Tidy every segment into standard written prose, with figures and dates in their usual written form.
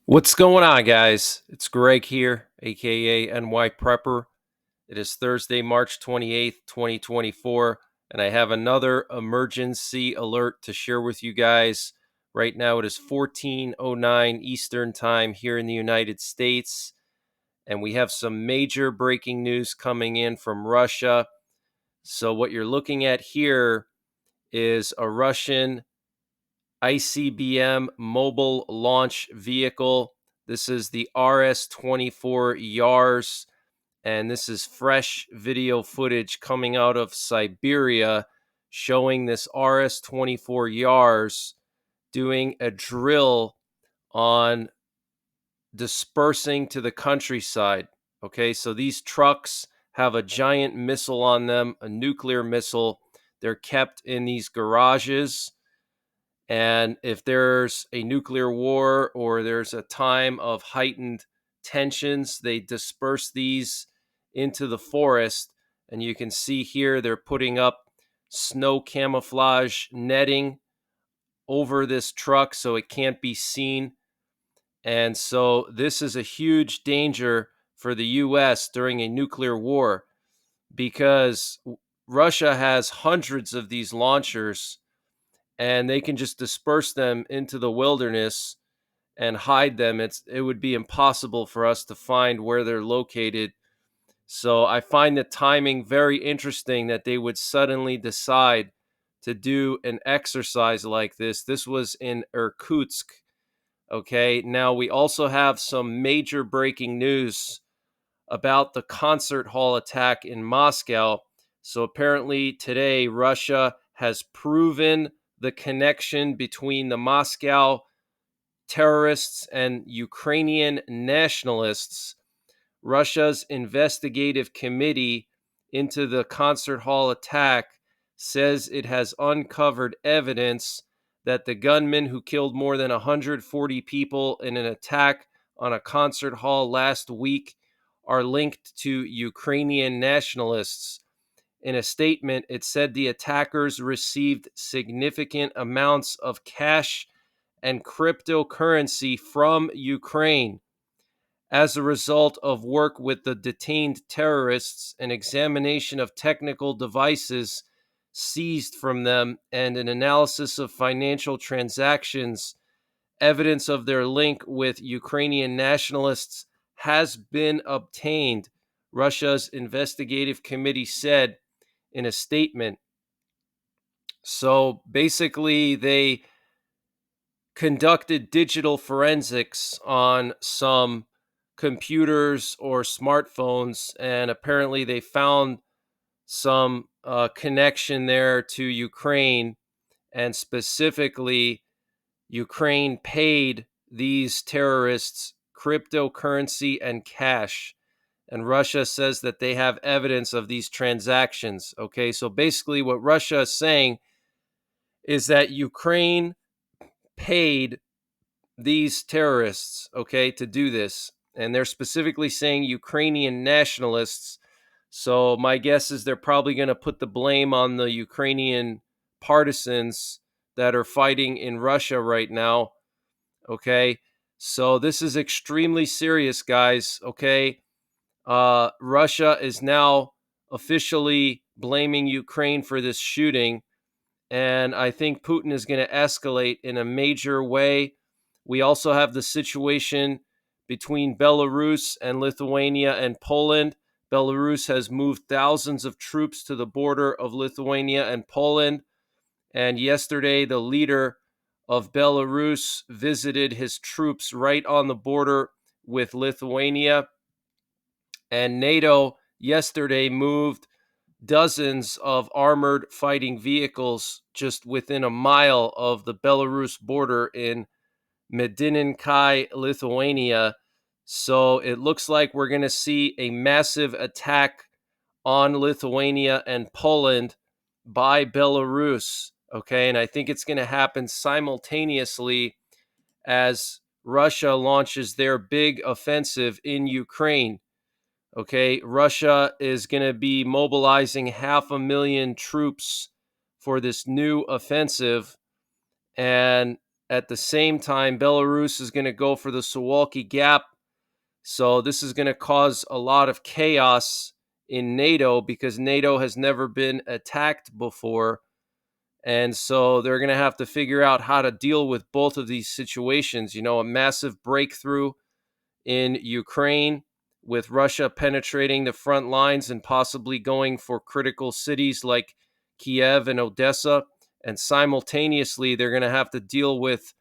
What's going on, guys? It's Greg here, aka NYPrepper. It is Thursday, March 28th, 2024, and I have another emergency alert to share with you guys. Right now, it is 14:09 Eastern Time here in the United States, and we have some major breaking news coming in from Russia. So, what you're looking at here is a Russian ICBM mobile launch vehicle. This is the RS-24 Yars, and this is fresh video footage coming out of Siberia showing this RS-24 Yars doing a drill on dispersing to the countryside. Okay, so these trucks have a giant missile on them, a nuclear missile. They're kept in these garages, and if there's a nuclear war or there's a time of heightened tensions, they disperse these into the forest. And you can see here they're putting up snow camouflage netting over this truck so it can't be seen. And so this is a huge danger for the US during a nuclear war because Russia has hundreds of these launchers and they can just disperse them into the wilderness and hide them. It would be impossible for us to find where they're located. So I find the timing very interesting that they would suddenly decide to do an exercise like this. This was in Irkutsk. Okay, now we also have some major breaking news about the concert hall attack in Moscow. So apparently today, Russia has proven the connection between the Moscow terrorists and Ukrainian nationalists. Russia's investigative committee into the concert hall attack says it has uncovered evidence that the gunmen who killed more than 140 people in an attack on a concert hall last week are linked to Ukrainian nationalists. In a statement, it said the attackers received significant amounts of cash and cryptocurrency from Ukraine. As a result of work with the detained terrorists, an examination of technical devices seized from them, and an analysis of financial transactions, evidence of their link with Ukrainian nationalists has been obtained, Russia's investigative committee said in a statement. So basically, they conducted digital forensics on some computers or smartphones, and apparently they found some connection there to Ukraine, and specifically, Ukraine paid these terrorists cryptocurrency and cash. And Russia says that they have evidence of these transactions. Okay, so basically, what Russia is saying is that Ukraine paid these terrorists, okay, to do this. And they're specifically saying Ukrainian nationalists. So my guess is they're probably going to put the blame on the Ukrainian partisans that are fighting in Russia right now, okay? So this is extremely serious, guys, okay? Russia is now officially blaming Ukraine for this shooting, and I think Putin is going to escalate in a major way. We also have the situation between Belarus and Lithuania and Poland. Belarus has moved thousands of troops to the border of Lithuania and Poland. And yesterday, the leader of Belarus visited his troops right on the border with Lithuania. And NATO yesterday moved dozens of armored fighting vehicles just within a mile of the Belarus border in Medininkai, Lithuania. So it looks like we're going to see a massive attack on Lithuania and Poland by Belarus. Okay, and I think it's going to happen simultaneously as Russia launches their big offensive in Ukraine. Okay, Russia is going to be mobilizing 500,000 troops for this new offensive. And at the same time, Belarus is going to go for the Suwalki Gap. So this is going to cause a lot of chaos in NATO because NATO has never been attacked before. And so they're going to have to figure out how to deal with both of these situations. A massive breakthrough in Ukraine with Russia penetrating the front lines and possibly going for critical cities like Kiev and Odessa. And simultaneously, they're going to have to deal with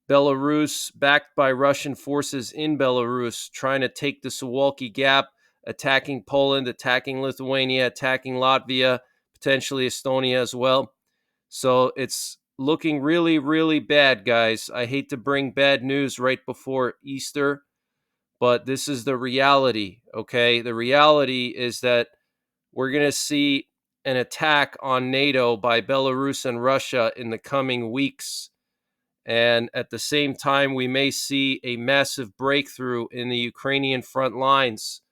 Belarus, backed by Russian forces in Belarus, trying to take the Suwalki Gap, attacking Poland, attacking Lithuania, attacking Latvia, potentially Estonia as well. So it's looking really, really bad, guys. I hate to bring bad news right before Easter, but this is the reality, okay? The reality is that we're going to see an attack on NATO by Belarus and Russia in the coming weeks. And at the same time, we may see a massive breakthrough in the Ukrainian front lines.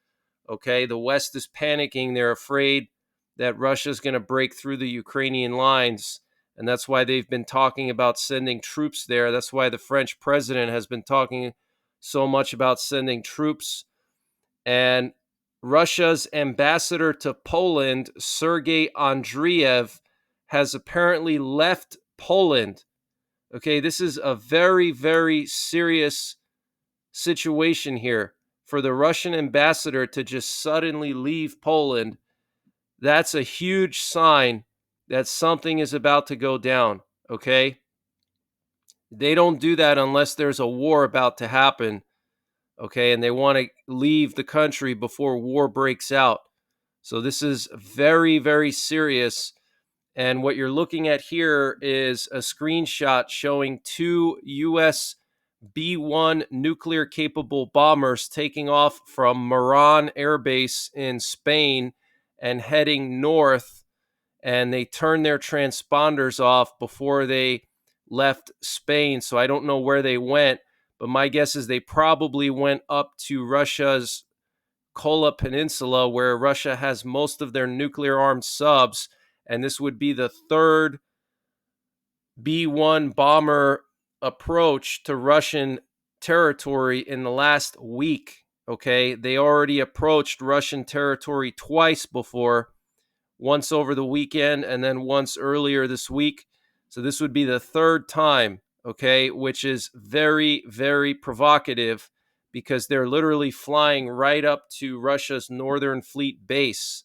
Okay, the West is panicking. They're afraid that Russia's going to break through the Ukrainian lines. And that's why they've been talking about sending troops there. That's why the French president has been talking so much about sending troops. And Russia's ambassador to Poland, Sergei Andreev, has apparently left Poland. Okay, this is a very, very serious situation here. For the Russian ambassador to just suddenly leave Poland, that's a huge sign that something is about to go down, okay? They don't do that unless there's a war about to happen, okay? And they want to leave the country before war breaks out. So this is very, very serious. And what you're looking at here is a screenshot showing two U.S. B-1 nuclear-capable bombers taking off from Meron Air Base in Spain and heading north. And they turned their transponders off before they left Spain. So I don't know where they went, but my guess is they probably went up to Russia's Kola Peninsula, where Russia has most of their nuclear-armed subs. And this would be the third B-1 bomber approach to Russian territory in the last week. Okay, they already approached Russian territory twice before, once over the weekend and then once earlier this week. So this would be the third time, okay, which is very, very provocative because they're literally flying right up to Russia's Northern Fleet base.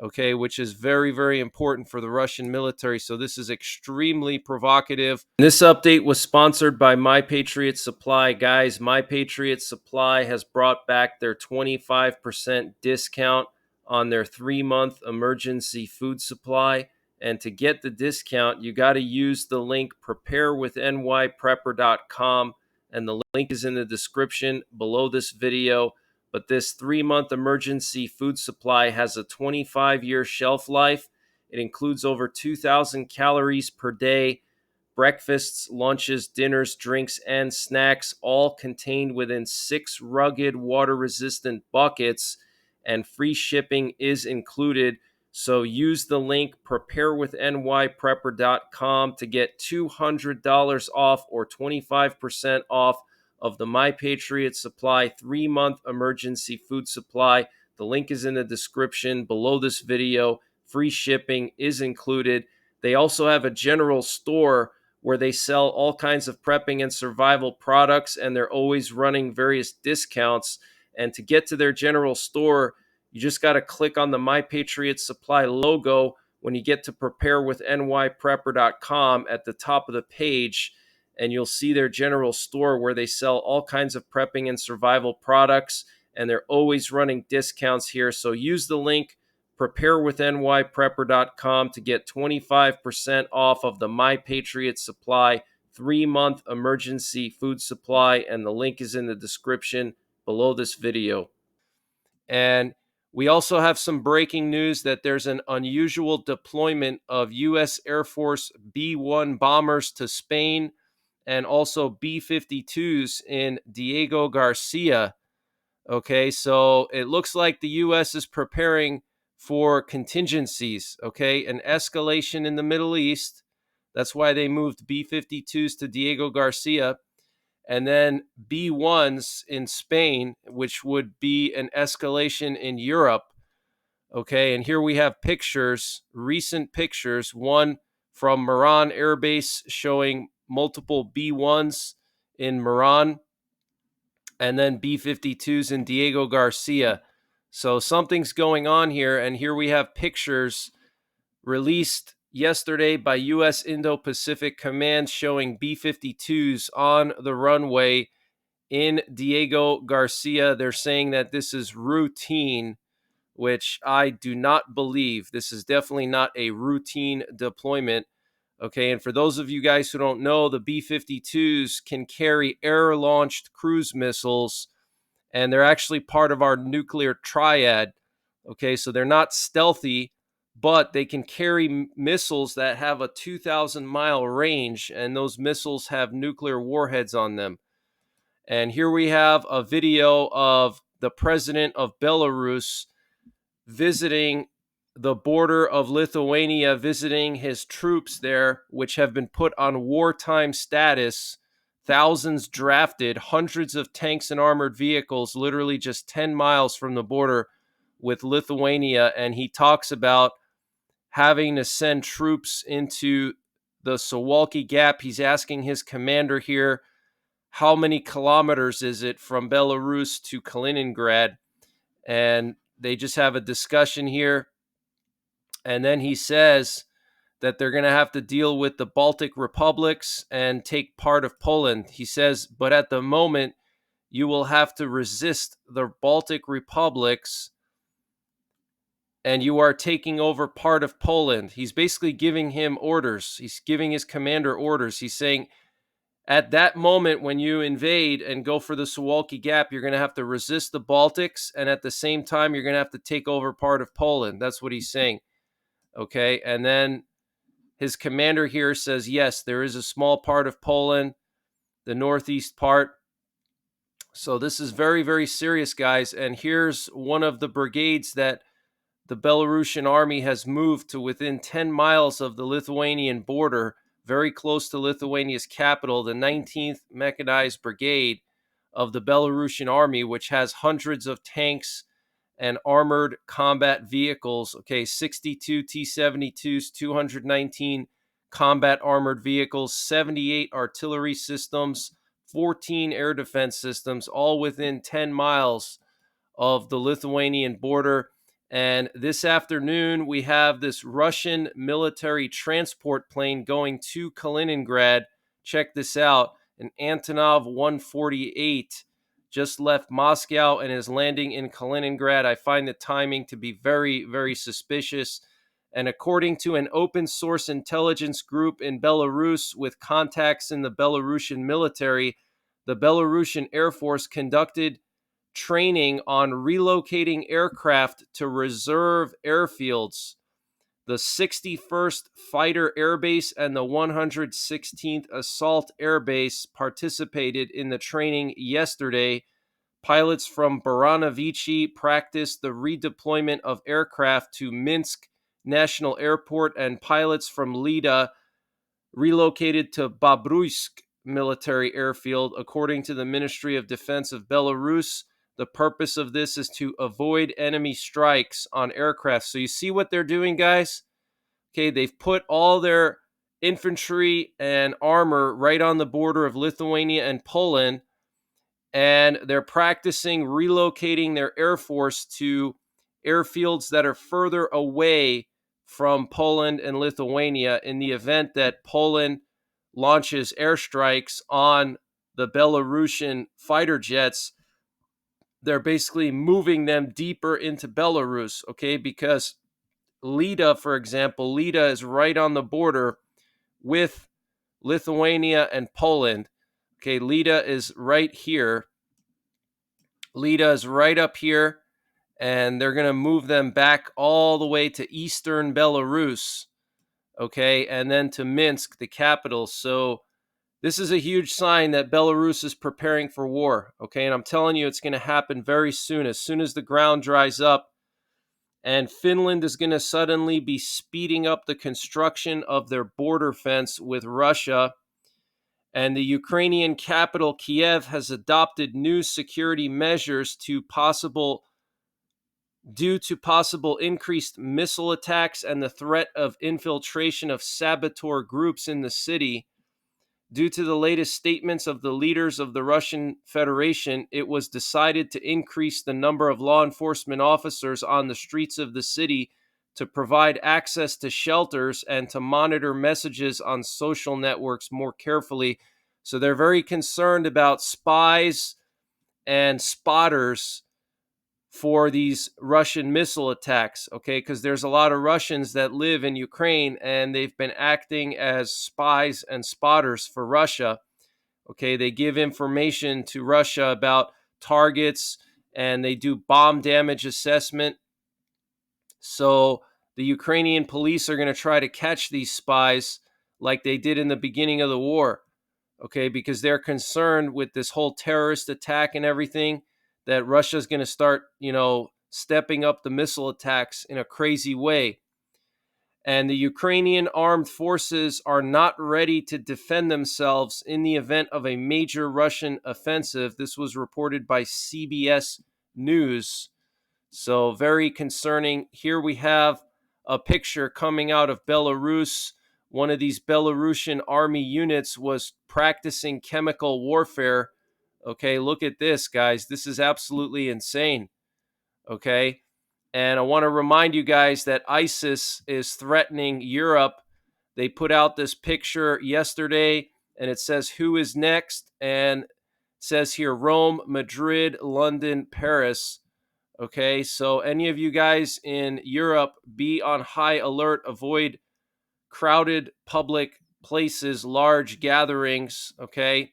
Okay, which is very, very important for the Russian military. So this is extremely provocative. This update was sponsored by My Patriot Supply. Guys, My Patriot Supply has brought back their 25% discount on their 3-month emergency food supply. And to get the discount, you got to use the link preparewithnyprepper.com. And the link is in the description below this video. But this 3-month emergency food supply has a 25-year shelf life. It includes over 2,000 calories per day, breakfasts, lunches, dinners, drinks, and snacks, all contained within 6 rugged, water-resistant buckets, and free shipping is included. So use the link preparewithnyprepper.com to get $200 off or 25% off of the My Patriot Supply 3-month emergency food supply. The link is in the description below this video. Free shipping is included. They also have a general store where they sell all kinds of prepping and survival products, and they're always running various discounts. And to get to their general store, you just got to click on the My Patriot Supply logo when you get to preparewithnyprepper.com at the top of the page, and you'll see their general store where they sell all kinds of prepping and survival products, and they're always running discounts here. So use the link preparewithnyprepper.com to get 25% off of the My Patriot Supply 3-month emergency food supply, and the link is in the description below this video. And we also have some breaking news that there's an unusual deployment of U.S. Air Force B-1 bombers to Spain and also B-52s in Diego Garcia. Okay, so it looks like the U.S. is preparing for contingencies, okay? An escalation in the Middle East. That's why they moved B-52s to Diego Garcia, and then B-1s in Spain, which would be an escalation in Europe. Okay, and here we have pictures, recent pictures, one from Moran Air Base showing multiple B-1s in Moran, and then B-52s in Diego Garcia. So something's going on here, and here we have pictures released yesterday by U.S. Indo-Pacific Command showing B-52s on the runway in Diego Garcia. They're saying that this is routine, which I do not believe. This is definitely not a routine deployment. Okay, and for those of you guys who don't know, the B-52s can carry air-launched cruise missiles, and they're actually part of our nuclear triad. Okay, so they're not stealthy, but they can carry missiles that have a 2,000-mile range, and those missiles have nuclear warheads on them. And here we have a video of the president of Belarus visiting the border of Lithuania, visiting his troops there, which have been put on wartime status, thousands drafted, hundreds of tanks and armored vehicles, literally just 10 miles from the border with Lithuania. And he talks about having to send troops into the Suwalki Gap. He's asking his commander here, how many kilometers is it from Belarus to Kaliningrad? And they just have a discussion here. And then he says that they're going to have to deal with the Baltic republics and take part of Poland. He says, but at the moment, you will have to resist the Baltic republics and you are taking over part of Poland. He's basically giving him orders. He's giving his commander orders. He's saying, at that moment, when you invade and go for the Suwalki Gap, you're going to have to resist the Baltics, and at the same time, you're going to have to take over part of Poland. That's what he's saying. Okay, and then his commander here says, yes, there is a small part of Poland, the northeast part. So this is very, very serious, guys. And here's one of the brigades that the Belarusian army has moved to within 10 miles of the Lithuanian border, very close to Lithuania's capital, the 19th Mechanized Brigade of the Belarusian army, which has hundreds of tanks and armored combat vehicles. Okay, 62 T-72s, 219 combat armored vehicles, 78 artillery systems, 14 air defense systems, all within 10 miles of the Lithuanian border. And this afternoon, we have this Russian military transport plane going to Kaliningrad. Check this out. An Antonov 148 just left Moscow and is landing in Kaliningrad. I find the timing to be very, very suspicious. And according to an open source intelligence group in Belarus with contacts in the Belarusian military, the Belarusian Air Force conducted training on relocating aircraft to reserve airfields. The 61st Fighter Air Base and the 116th Assault Air Base participated in the training yesterday. Pilots from Baranovichi practiced the redeployment of aircraft to Minsk National Airport, and pilots from Lida relocated to Babruisk Military Airfield, according to the Ministry of Defense of Belarus. The purpose of this is to avoid enemy strikes on aircraft. So you see what they're doing, guys? Okay, they've put all their infantry and armor right on the border of Lithuania and Poland, and they're practicing relocating their air force to airfields that are further away from Poland and Lithuania in the event that Poland launches airstrikes on the Belarusian fighter jets. They're basically moving them deeper into Belarus, okay? Because Lida, for example, Lida is right on the border with Lithuania and Poland. Okay, Lida is right here. Lida is right up here, and they're going to move them back all the way to eastern Belarus, okay, and then to Minsk, the capital. So this is a huge sign that Belarus is preparing for war, okay? And I'm telling you, it's going to happen very soon. As soon as the ground dries up, And Finland is going to suddenly be speeding up the construction of their border fence with Russia. And the Ukrainian capital, Kiev, has adopted new security measures due to possible increased missile attacks and the threat of infiltration of saboteur groups in the city. Due to the latest statements of the leaders of the Russian Federation, it was decided to increase the number of law enforcement officers on the streets of the city to provide access to shelters and to monitor messages on social networks more carefully. So they're very concerned about spies and spotters for these Russian missile attacks, okay? Because there's a lot of Russians that live in Ukraine and they've been acting as spies and spotters for Russia, okay? They give information to Russia about targets and they do bomb damage assessment. So the Ukrainian police are going to try to catch these spies like they did in the beginning of the war, okay? Because they're concerned with this whole terrorist attack and everything, that Russia's going to start, stepping up the missile attacks in a crazy way. And the Ukrainian armed forces are not ready to defend themselves in the event of a major Russian offensive. This was reported by CBS News. So very concerning. Here we have a picture coming out of Belarus. One of these Belarusian army units was practicing chemical warfare. Okay, look at this, guys. This is absolutely insane. Okay. And I want to remind you guys that ISIS is threatening Europe. They put out this picture yesterday and it says, "Who is next?" And it says here, Rome, Madrid, London, Paris. Okay, so any of you guys in Europe, be on high alert. Avoid crowded public places, large gatherings. Okay,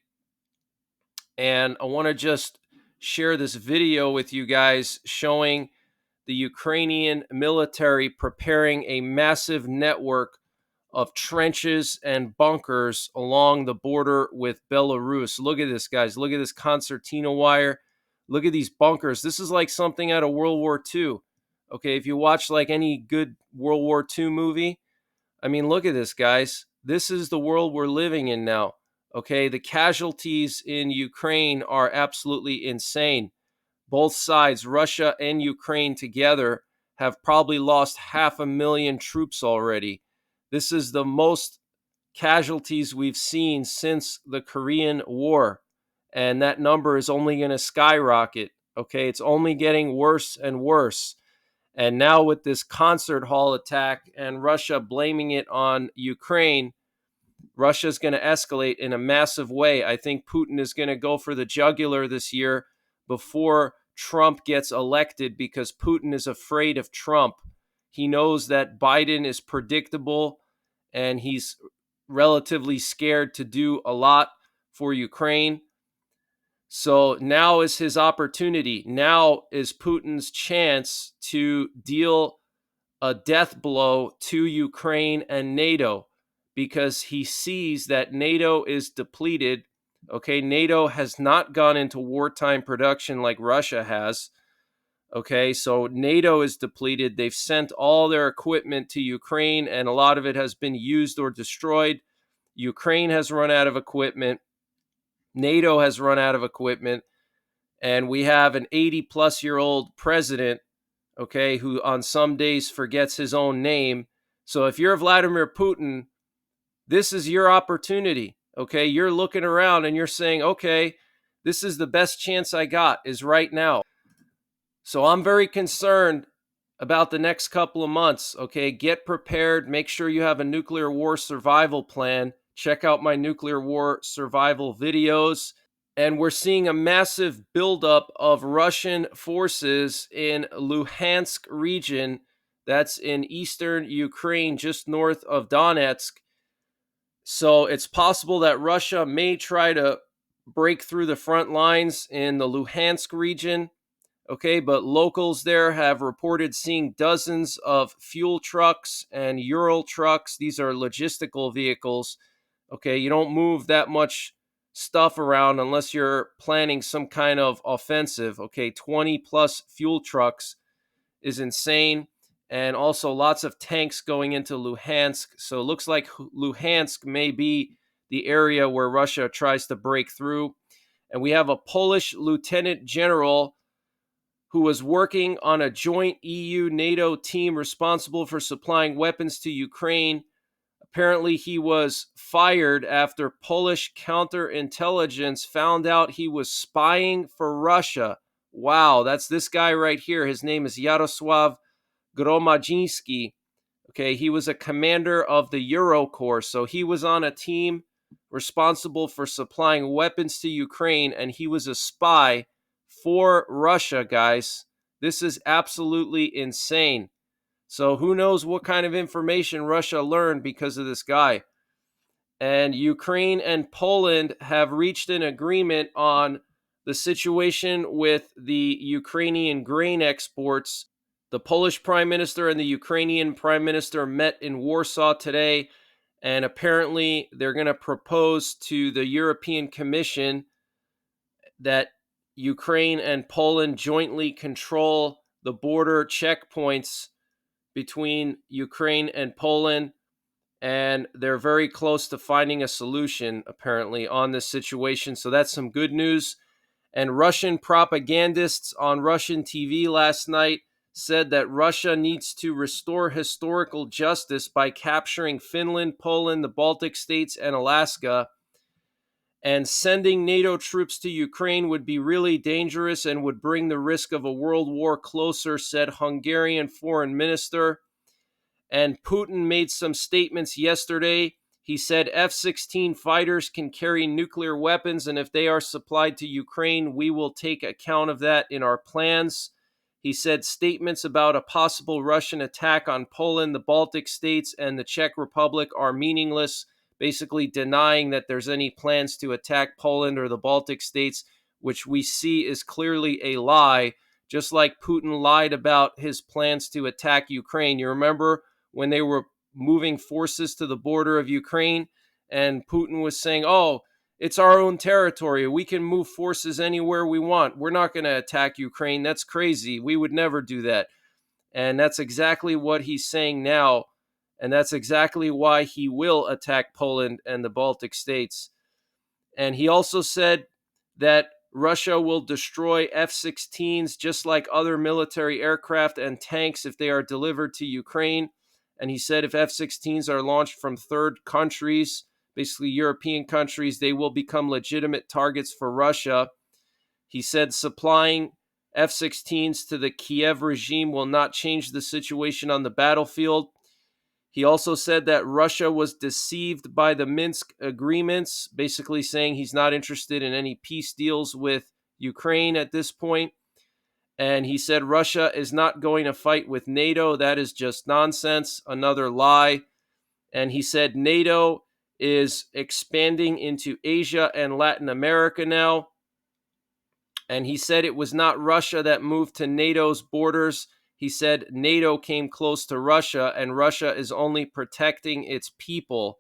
and I want to just share this video with you guys showing the Ukrainian military preparing a massive network of trenches and bunkers along the border with Belarus. Look at this, guys. Look at this concertina wire. Look at these bunkers. This is like something out of World War II. Okay, if you watch like any good World War II movie, I mean, look at this, guys. This is the world we're living in now. Okay, the casualties in Ukraine are absolutely insane. Both sides, Russia and Ukraine together, have probably lost 500,000 troops already. This is the most casualties we've seen since the Korean War. And that number is only going to skyrocket. Okay, it's only getting worse and worse. And now with this concert hall attack and Russia blaming it on Ukraine, Russia's going to escalate in a massive way. I think Putin is going to go for the jugular this year before Trump gets elected because Putin is afraid of Trump. He knows that Biden is predictable and he's relatively scared to do a lot for Ukraine. So now is his opportunity. Now is Putin's chance to deal a death blow to Ukraine and NATO because he sees that NATO is depleted. Okay, NATO has not gone into wartime production like Russia has. Okay, so NATO is depleted. They've sent all their equipment to Ukraine and a lot of it has been used or destroyed. Ukraine has run out of equipment. NATO has run out of equipment. And we have an 80-plus-year-old president, okay, who on some days forgets his own name. So if you're Vladimir Putin, this is your opportunity, okay? You're looking around and you're saying, okay, this is the best chance I got is right now. So I'm very concerned about the next couple of months, okay? Get prepared. Make sure you have a nuclear war survival plan. Check out my nuclear war survival videos. And we're seeing a massive buildup of Russian forces in Luhansk region. That's in eastern Ukraine, just north of Donetsk. So it's possible that Russia may try to break through the front lines in the Luhansk region. Okay, but locals there have reported seeing dozens of fuel trucks and Ural trucks. These are logistical vehicles. Okay, you don't move that much stuff around unless you're planning some kind of offensive. Okay, 20 plus fuel trucks is insane. and also lots of tanks going into Luhansk. So it looks like Luhansk may be the area where Russia tries to break through. And we have a Polish lieutenant general who was working on a joint EU-NATO team responsible for supplying weapons to Ukraine. Apparently, he was fired after Polish counterintelligence found out he was spying for Russia. Wow, that's this guy right here. His name is Jarosław Gromadzinski. Okay, he was a commander of the Euro Corps, so he was on a team responsible for supplying weapons to Ukraine, and he was a spy for Russia, guys. This is absolutely insane. So who knows what kind of information Russia learned because of this guy. And Ukraine and Poland have reached an agreement on the situation with the Ukrainian grain exports. The Polish Prime Minister and the Ukrainian Prime Minister met in Warsaw today, and apparently they're going to propose to the European Commission that Ukraine and Poland jointly control the border checkpoints between Ukraine and Poland, and they're very close to finding a solution, apparently, on this situation. So that's some good news. And Russian propagandists on Russian TV last night said that Russia needs to restore historical justice by capturing Finland, Poland, the Baltic states, and Alaska. And sending NATO troops to Ukraine would be really dangerous and would bring the risk of a world war closer, said Hungarian foreign minister. And Putin made some statements yesterday. He said F-16 fighters can carry nuclear weapons, and if they are supplied to Ukraine, we will take account of that in our plans. He said statements about a possible Russian attack on Poland, the Baltic states, and the Czech Republic are meaningless, basically denying that there's any plans to attack Poland or the Baltic states, which we see is clearly a lie, just like Putin lied about his plans to attack Ukraine. You remember when they were moving forces to the border of Ukraine, and Putin was saying, oh, it's our own territory. We can move forces anywhere we want. We're not going to attack Ukraine. That's crazy. We would never do that. And that's exactly what he's saying now. And that's exactly why he will attack Poland and the Baltic states. And he also said that Russia will destroy F-16s just like other military aircraft and tanks if they are delivered to Ukraine. And he said if F-16s are launched from third countries, basically European countries, they will become legitimate targets for Russia. He said supplying F-16s to the Kiev regime will not change the situation on the battlefield. He also said that Russia was deceived by the Minsk agreements, basically saying he's not interested in any peace deals with Ukraine at this point. And he said Russia is not going to fight with NATO. That is just nonsense, another lie. And he said NATO is expanding into Asia and Latin America now. And he said it was not Russia that moved to NATO's borders. He said NATO came close to Russia, and Russia is only protecting its people.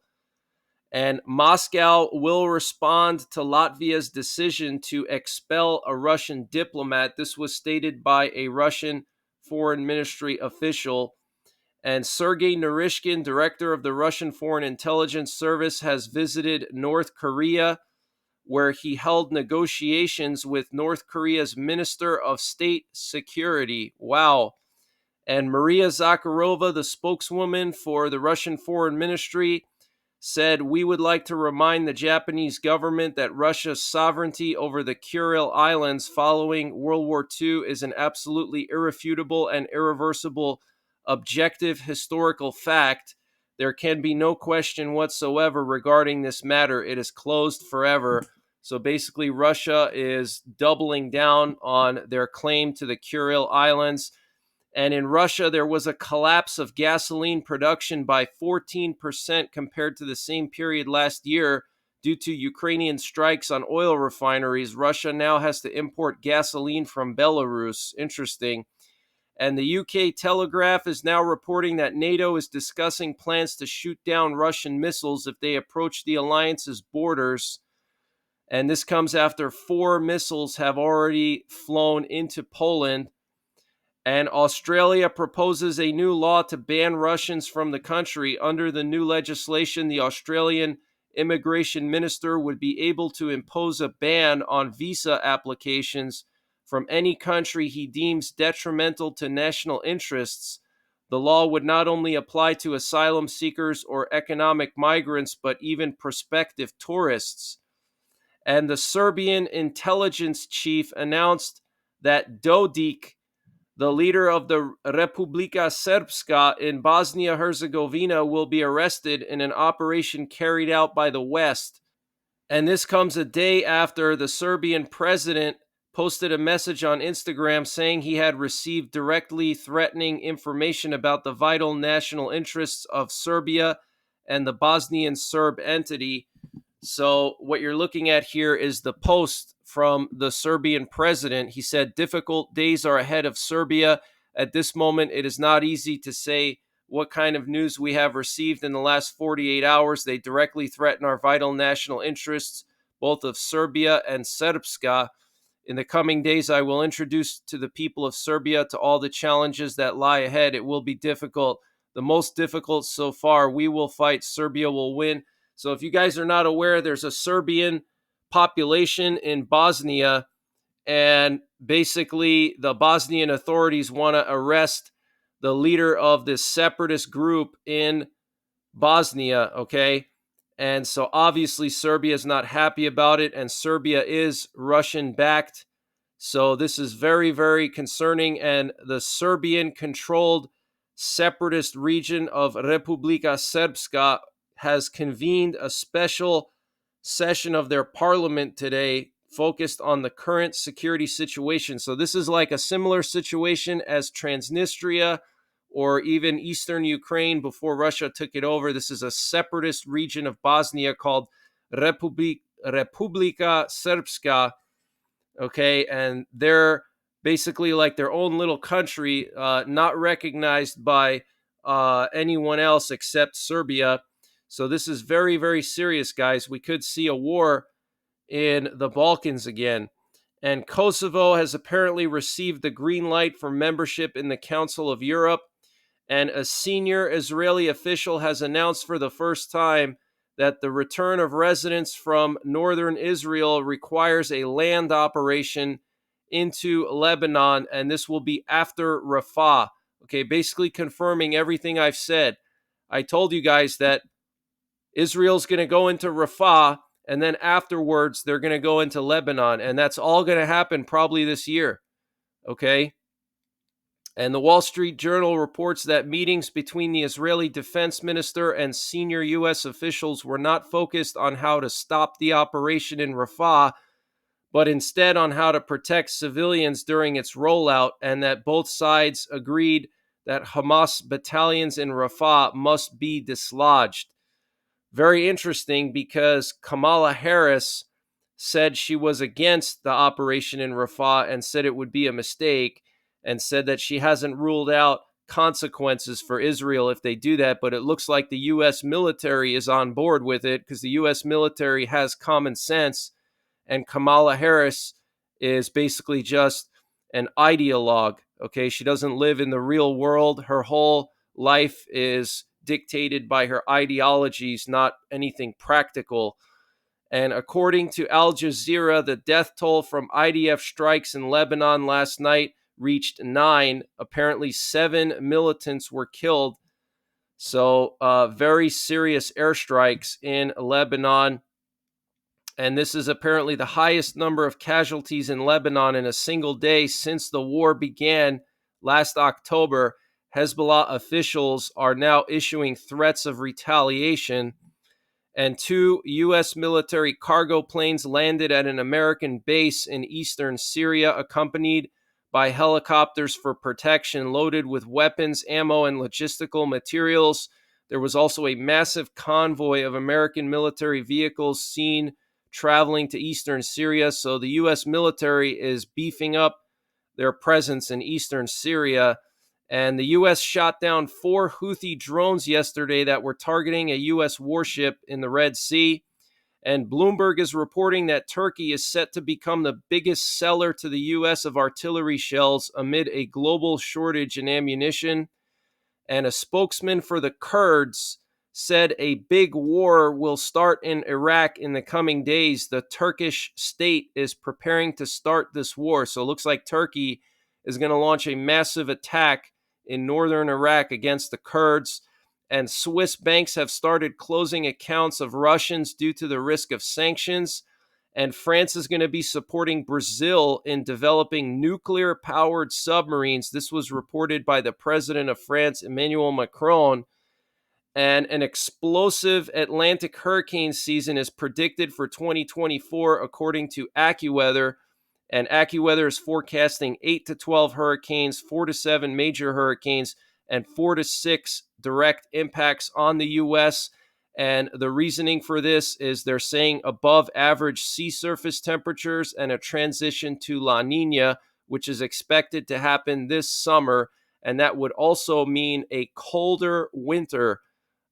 And Moscow will respond to Latvia's decision to expel a Russian diplomat. This was stated by a Russian foreign ministry official. And Sergei Narishkin, director of the Russian Foreign Intelligence Service, has visited North Korea, where he held negotiations with North Korea's Minister of State Security. Wow. And Maria Zakharova, the spokeswoman for the Russian Foreign Ministry, said, we would like to remind the Japanese government that Russia's sovereignty over the Kuril Islands following World War II is an absolutely irrefutable and irreversible objective historical fact. There can be no question whatsoever regarding this matter. It is closed forever. So basically, Russia is doubling down on their claim to the Kuril Islands. And in Russia, there was a collapse of gasoline production by 14% compared to the same period last year due to Ukrainian strikes on oil refineries. Russia now has to import gasoline from Belarus. Interesting. And the UK Telegraph is now reporting that NATO is discussing plans to shoot down Russian missiles if they approach the alliance's borders. And this comes after 4 missiles have already flown into Poland. And Australia proposes a new law to ban Russians from the country. Under the new legislation, the Australian immigration minister would be able to impose a ban on visa applications from any country he deems detrimental to national interests. The law would not only apply to asylum seekers or economic migrants, but even prospective tourists. And the Serbian intelligence chief announced that Dodik, the leader of the Republika Srpska in Bosnia-Herzegovina, will be arrested in an operation carried out by the West. And this comes a day after the Serbian president posted a message on Instagram saying he had received directly threatening information about the vital national interests of Serbia and the Bosnian Serb entity. So what you're looking at here is the post from the Serbian president. He said, "Difficult days are ahead of Serbia. At this moment, it is not easy to say what kind of news we have received in the last 48 hours. They directly threaten our vital national interests, both of Serbia and Srpska. In the coming days, I will introduce to the people of Serbia to all the challenges that lie ahead. It will be difficult, the most difficult so far. We will fight. Serbia will win." So if you guys are not aware, there's a Serbian population in Bosnia, and basically the Bosnian authorities want to arrest the leader of this separatist group in Bosnia, okay? And so obviously Serbia is not happy about it, and Serbia is Russian-backed. So this is very, very concerning, and the Serbian-controlled separatist region of Republika Srpska has convened a special session of their parliament today focused on the current security situation. So this is like a similar situation as Transnistria or even eastern Ukraine before Russia took it over. This is a separatist region of Bosnia called Republika Srpska, okay? And they're basically like their own little country, not recognized by anyone else except Serbia. So this is very, very serious, guys. We could see a war in the Balkans again. And Kosovo has apparently received the green light for membership in the Council of Europe. And a senior Israeli official has announced for the first time that the return of residents from northern Israel requires a land operation into Lebanon, and this will be after Rafah. Okay, basically confirming everything I've said. I told you guys that Israel's going to go into Rafah, and then afterwards they're going to go into Lebanon, and that's all going to happen probably this year, okay? And the Wall Street Journal reports that meetings between the Israeli defense minister and senior U.S. officials were not focused on how to stop the operation in Rafah, but instead on how to protect civilians during its rollout, and that both sides agreed that Hamas battalions in Rafah must be dislodged. Very interesting, because Kamala Harris said she was against the operation in Rafah and said it would be a mistake, and said that she hasn't ruled out consequences for Israel if they do that, but it looks like the U.S. military is on board with it because the U.S. military has common sense, and Kamala Harris is basically just an ideologue, okay? She doesn't live in the real world. Her whole life is dictated by her ideologies, not anything practical. And according to Al Jazeera, the death toll from IDF strikes in Lebanon last night reached 9. Apparently 7 militants were killed. So very serious airstrikes in Lebanon. And this is apparently the highest number of casualties in Lebanon in a single day since the war began last October. Hezbollah officials are now issuing threats of retaliation. And 2 U.S. military cargo planes landed at an American base in eastern Syria, accompanied by helicopters for protection, loaded with weapons, ammo, and logistical materials. There was also a massive convoy of American military vehicles seen traveling to eastern Syria. So the U.S. military is beefing up their presence in eastern Syria. And the U.S. shot down 4 Houthi drones yesterday that were targeting a U.S. warship in the Red Sea. And Bloomberg is reporting that Turkey is set to become the biggest seller to the U.S. of artillery shells amid a global shortage in ammunition. And a spokesman for the Kurds said a big war will start in Iraq in the coming days. The Turkish state is preparing to start this war. So it looks like Turkey is going to launch a massive attack in northern Iraq against the Kurds. And Swiss banks have started closing accounts of Russians due to the risk of sanctions. And France is going to be supporting Brazil in developing nuclear-powered submarines. This was reported by the president of France, Emmanuel Macron. And an explosive Atlantic hurricane season is predicted for 2024, according to AccuWeather. And AccuWeather is forecasting 8 to 12 hurricanes, 4 to 7 major hurricanes, and 4 to 6 direct impacts on the U.S. And the reasoning for this is they're saying above average sea surface temperatures and a transition to La Nina, which is expected to happen this summer. And that would also mean a colder winter.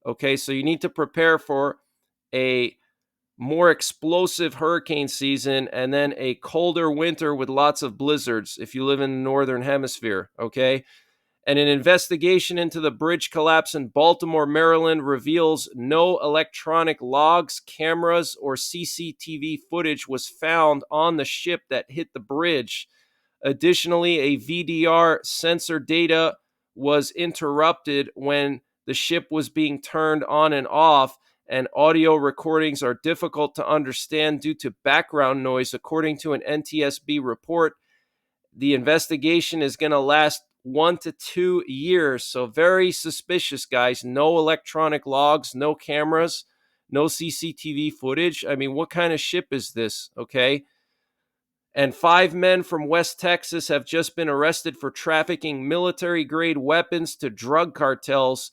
Okay, so you need to prepare for a more explosive hurricane season and then a colder winter with lots of blizzards if you live in the northern hemisphere. Okay. And an investigation into the bridge collapse in Baltimore, Maryland reveals no electronic logs, cameras, or CCTV footage was found on the ship that hit the bridge. Additionally, a VDR sensor data was interrupted when the ship was being turned on and off, and audio recordings are difficult to understand due to background noise, according to an NTSB report. The investigation is going to last 1 to 2 years. So very suspicious, guys. No electronic logs, no cameras, no CCTV footage. I mean, what kind of ship is this? Okay. And 5 men from West Texas have just been arrested for trafficking military-grade weapons to drug cartels.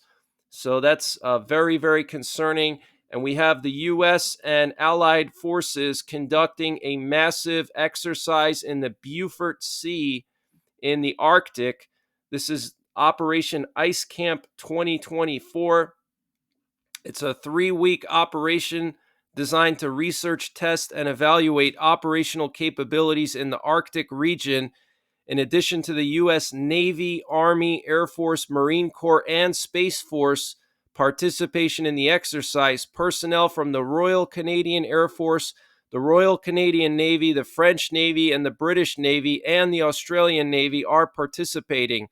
So that's very, very concerning. And we have the U.S. and allied forces conducting a massive exercise in the Beaufort Sea in the Arctic. This is Operation Ice Camp 2024. It's a 3-week operation designed to research, test, and evaluate operational capabilities in the Arctic region. In addition to the U.S. Navy, Army, Air Force, Marine Corps, and Space Force participation in the exercise, personnel from the Royal Canadian Air Force, the Royal Canadian Navy, the French Navy, and the British Navy, and the Australian Navy are participating.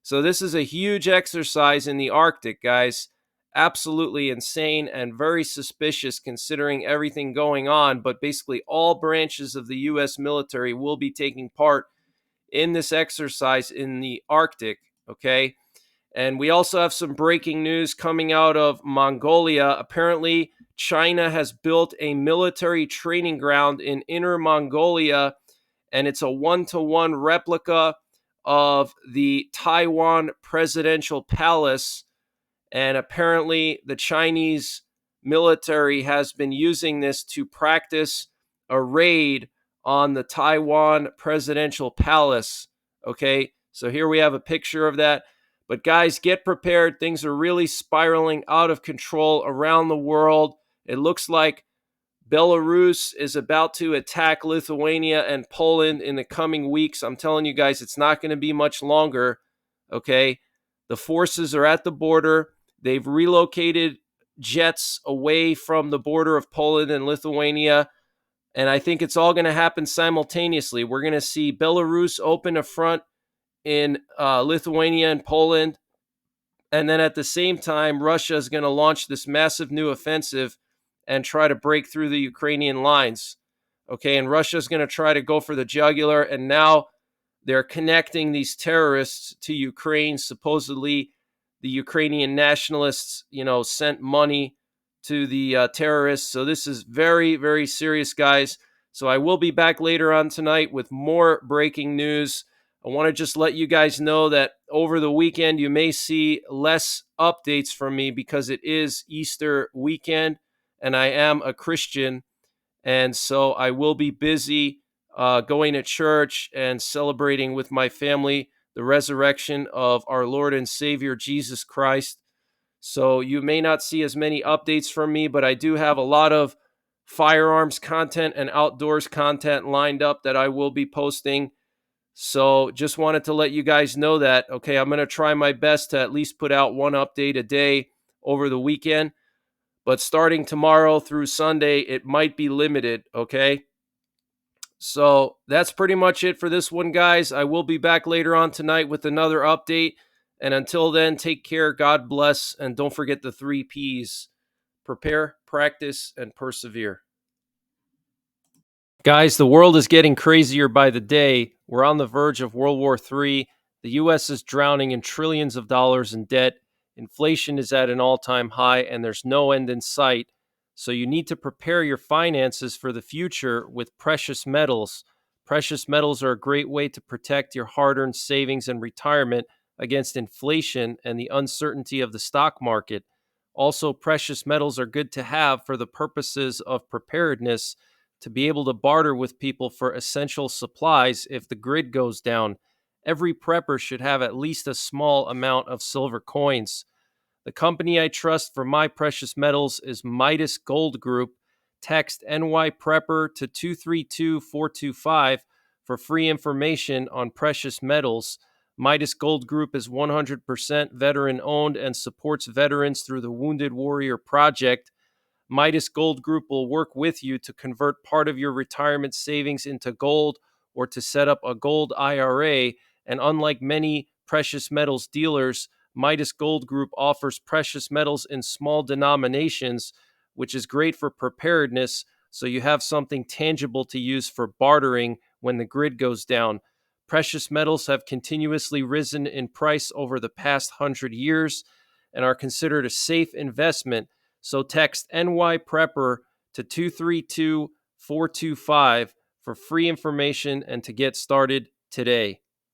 So this is a huge exercise in the Arctic, guys. Absolutely insane and very suspicious considering everything going on. But basically all branches of the U.S. military will be taking part in this exercise in the Arctic, okay? And we also have some breaking news coming out of Mongolia. Apparently, China has built a military training ground in Inner Mongolia, and it's a 1-to-1 replica of the Taiwan presidential palace. And apparently, the Chinese military has been using this to practice a raid on the Taiwan presidential palace. Okay, so here we have a picture of that. But guys, get prepared. Things are really spiraling out of control around the world. It looks like Belarus is about to attack Lithuania and Poland in the coming weeks. I'm telling you guys, it's not going to be much longer. Okay, the forces are at the border. They've relocated jets away from the border of Poland and Lithuania. And I think it's all going to happen simultaneously. We're going to see Belarus open a front in Lithuania and Poland. And then at the same time, Russia is going to launch this massive new offensive and try to break through the Ukrainian lines. Okay, and Russia is going to try to go for the jugular. And now they're connecting these terrorists to Ukraine. Supposedly, the Ukrainian nationalists, sent money to the terrorists. So this is very, very serious, guys. So I will be back later on tonight with more breaking news. I want to just let you guys know that over the weekend, you may see less updates from me because it is Easter weekend and I am a Christian. And so I will be busy going to church and celebrating with my family the resurrection of our Lord and Savior Jesus Christ. So you may not see as many updates from me, but I do have a lot of firearms content and outdoors content lined up that I will be posting. So just wanted to let you guys know that. Okay, I'm going to try my best to at least put out one update a day over the weekend. But starting tomorrow through Sunday, it might be limited. Okay. So that's pretty much it for this one, guys. I will be back later on tonight with another update. And until then, take care, God bless, and don't forget the 3 Ps: prepare, practice, and persevere. Guys, the world is getting crazier by the day. We're on the verge of World War III. The U.S. is drowning in trillions of dollars in debt. Inflation is at an all-time high, and there's no end in sight. So you need to prepare your finances for the future with precious metals. Precious metals are a great way to protect your hard-earned savings and retirement against inflation and the uncertainty of the stock market. Also, precious metals are good to have for the purposes of preparedness, to be able to barter with people for essential supplies if the grid goes down. Every prepper should have at least a small amount of silver coins. The company I trust for my precious metals is Midas Gold Group. Text NYPrepper to 232425 for free information on precious metals. Midas Gold Group is 100% veteran owned and supports veterans through the Wounded Warrior Project. Midas Gold Group will work with you to convert part of your retirement savings into gold or to set up a gold IRA. And unlike many precious metals dealers, Midas Gold Group offers precious metals in small denominations, which is great for preparedness, so you have something tangible to use for bartering when the grid goes down. Precious metals have continuously risen in price over the past 100 years and are considered a safe investment. So text NYPrepper to 232425 for free information and to get started today.